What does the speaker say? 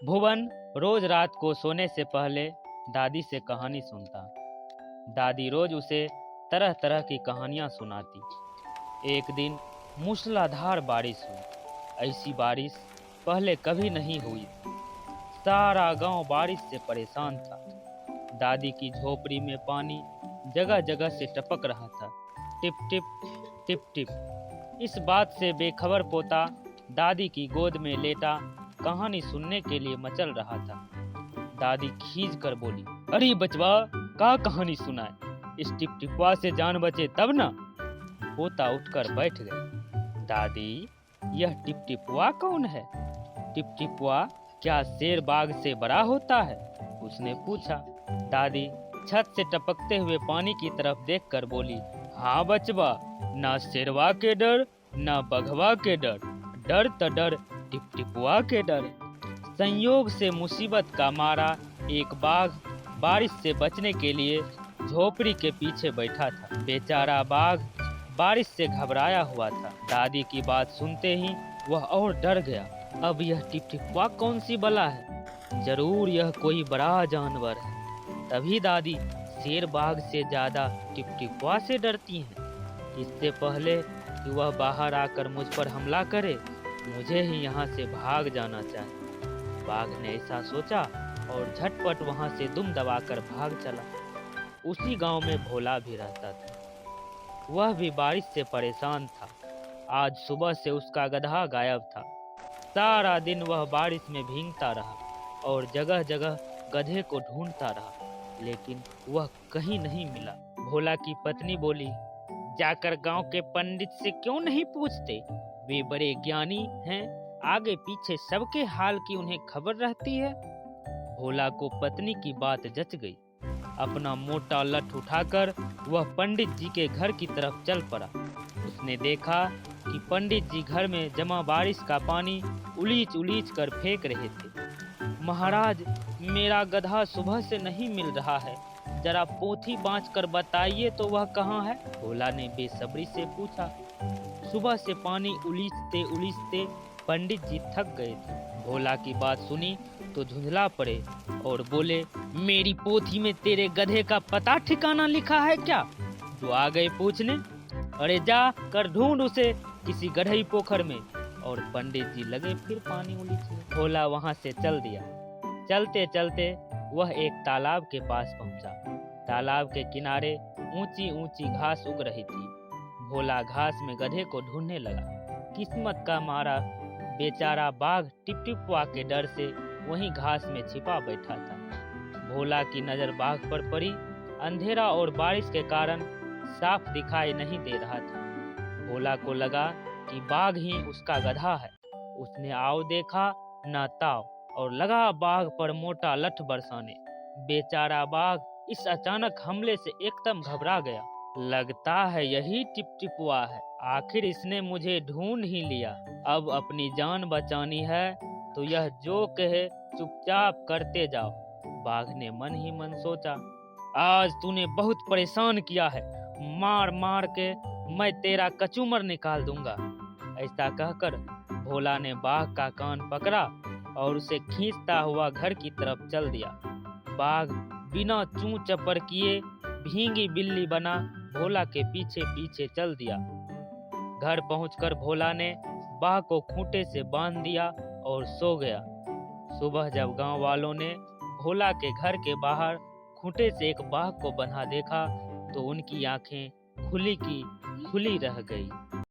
भुवन रोज रात को सोने से पहले दादी से कहानी सुनता। दादी रोज उसे तरह तरह की कहानियां सुनाती। एक दिन मूसलाधार बारिश हुई। ऐसी बारिश पहले कभी नहीं हुई। सारा गांव बारिश से परेशान था। दादी की झोपड़ी में पानी जगह जगह से टपक रहा था, टिप टिप टिप टिप। इस बात से बेखबर पोता दादी की गोद में लेटा कहानी सुनने के लिए मचल रहा था। दादी खींच कर बोली, अरे बचवा, का कहानी सुनाए? इस टिपटिपवा से जान बचे तब ना। पोता उठकर बैठ गए। दादी, यह टिपटिपवा कौन है? टिपटिपवा क्या शेर बाघ से बड़ा होता है? उसने पूछा। दादी छत से टपकते हुए पानी की तरफ देखकर बोली, हाँ बचवा, ना शेरवा के डर ना बघवा के डर, डर त डर टिपटिपवा के डर। संयोग से मुसीबत का मारा एक बाघ बारिश से बचने के लिए झोपड़ी के पीछे बैठा था। बेचारा बाघ बारिश से घबराया हुआ था। दादी की बात सुनते ही वह और डर गया। अब यह टिपटिपवा कौन सी बला है? जरूर यह कोई बड़ा जानवर है। तभी दादी शेर बाघ से ज्यादा टिपटिपवा से डरती हैं। इससे पहले कि वह बाहर आकर मुझ पर हमला करे, मुझे ही यहाँ से भाग जाना चाहिए। बाघ ने ऐसा सोचा और झटपट वहाँ से दुम दबाकर भाग चला। उसी गांव में भोला भी रहता था। वह भी बारिश से परेशान था। आज सुबह से उसका गधा गायब था। सारा दिन वह बारिश में भीगता रहा और जगह जगह गधे को ढूंढता रहा, लेकिन वह कहीं नहीं मिला। भोला की पत्नी बोली, जाकर गांव के पंडित से क्यों नहीं पूछते? वे बड़े ज्ञानी हैं, आगे पीछे सबके हाल की उन्हें खबर रहती है। भोला को पत्नी की बात जच गई। अपना मोटा लठ उठाकर वह पंडित जी के घर की तरफ चल पड़ा। उसने देखा कि पंडित जी घर में जमा बारिश का पानी उलीच उलीच कर फेंक रहे थे। महाराज, मेरा गधा सुबह से नहीं मिल रहा है, जरा पोथी बाँच कर बताइए तो वह कहाँ है? भोला ने बेसब्री से पूछा। सुबह से पानी उलीचते उलीचते पंडित जी थक गए थे। भोला की बात सुनी तो झुंझला पड़े और बोले, मेरी पोथी में तेरे गधे का पता ठिकाना लिखा है क्या, जो आ गए पूछने? अरे जा कर ढूंढ उसे किसी गढ़ई पोखर में। और पंडित जी लगे फिर पानी उलीचने। भोला वहां से चल दिया। चलते चलते वह एक तालाब के पास पहुंचा। तालाब के किनारे ऊंची ऊंची घास उग रही थी। भोला घास में गधे को ढूंढने लगा। किस्मत का मारा बेचारा बाघ टिपटिपवा के डर से वहीं घास में छिपा बैठा था। भोला की नजर बाघ पर पड़ी। अंधेरा और बारिश के कारण साफ दिखाई नहीं दे रहा था। भोला को लगा कि बाघ ही उसका गधा है। उसने आओ देखा न ताव और लगा बाघ पर मोटा लठ बरसाने। बेचारा बाघ इस अचानक हमले से एकदम घबरा गया। लगता है यही टिपटिपवा है, आखिर इसने मुझे ढूंढ ही लिया। अब अपनी जान बचानी है तो यह जो कहे चुपचाप करते जाओ। बाघ ने मन ही मन सोचा, आज तूने बहुत परेशान किया है, मार मार के मैं तेरा कचूमर निकाल दूंगा। ऐसा कहकर भोला ने बाघ का कान पकड़ा और उसे खींचता हुआ घर की तरफ चल दिया। बाघ बिना चूं चपर किए भींगी बिल्ली बना भोला के पीछे पीछे चल दिया। घर पहुंचकर भोला ने बाघ को खूंटे से बांध दिया और सो गया। सुबह जब गांव वालों ने भोला के घर के बाहर खूंटे से एक बाघ को बंधा देखा तो उनकी आंखें खुली की खुली रह गई।